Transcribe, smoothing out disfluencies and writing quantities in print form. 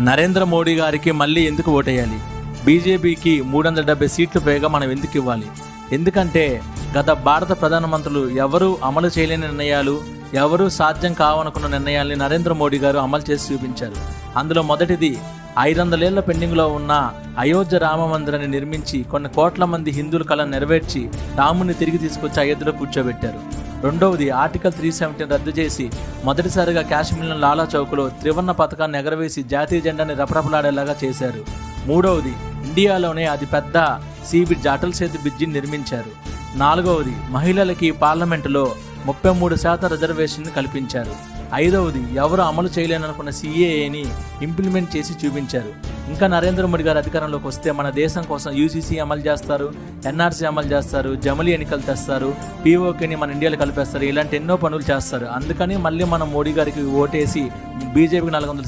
నరేంద్ర మోడీ గారికి మళ్ళీ ఎందుకు ఓటేయాలి? బీజేపీకి 370 సీట్లు పైగా మనం ఎందుకు ఇవ్వాలి? ఎందుకంటే గత భారత ప్రధానమంత్రులు ఎవరూ అమలు చేయలేని నిర్ణయాలు, ఎవరూ సాధ్యం కావనుకున్న నిర్ణయాల్ని నరేంద్ర మోడీ గారు అమలు చేసి చూపించారు. అందులో మొదటిది 500 ఏళ్ల పెండింగ్లో ఉన్న అయోధ్య రామ మందిరాన్ని నిర్మించి కొన్ని కోట్ల మంది హిందువుల కళను నెరవేర్చి రాముని తిరిగి తీసుకొచ్చి అయోధ్యలో కూర్చోబెట్టారు. రెండవది ఆర్టికల్ 370 రద్దు చేసి మొదటిసారిగా కాశ్మీర్లోని లాలా చౌక్లో త్రివర్ణ పథకాన్ని ఎగరవేసి జాతీయ జెండాని రపరపలాడేలాగా చేశారు. మూడవది ఇండియాలోనే అతిపెద్ద సీ బ్రిడ్జ్ అటల్ సేతు బ్రిడ్జిని నిర్మించారు. నాలుగవది మహిళలకి పార్లమెంటులో 33% రిజర్వేషన్ కల్పించారు. ఐదవది ఎవరు అమలు చేయలేననుకున్న సిఏఏని ఇంప్లిమెంట్ చేసి చూపించారు. ఇంకా నరేంద్ర మోడీ గారు అధికారంలోకి వస్తే మన దేశం కోసం యూసీసీ అమలు చేస్తారు, ఎన్ఆర్సీ అమలు చేస్తారు, జమిలీ ఎన్నికలు తెస్తారు, పీఓకేని మన ఇండియాలో కలిపేస్తారు. ఇలాంటి ఎన్నో పనులు చేస్తారు. అందుకని మళ్ళీ మనం మోడీ గారికి ఓటేసి బీజేపీకి 400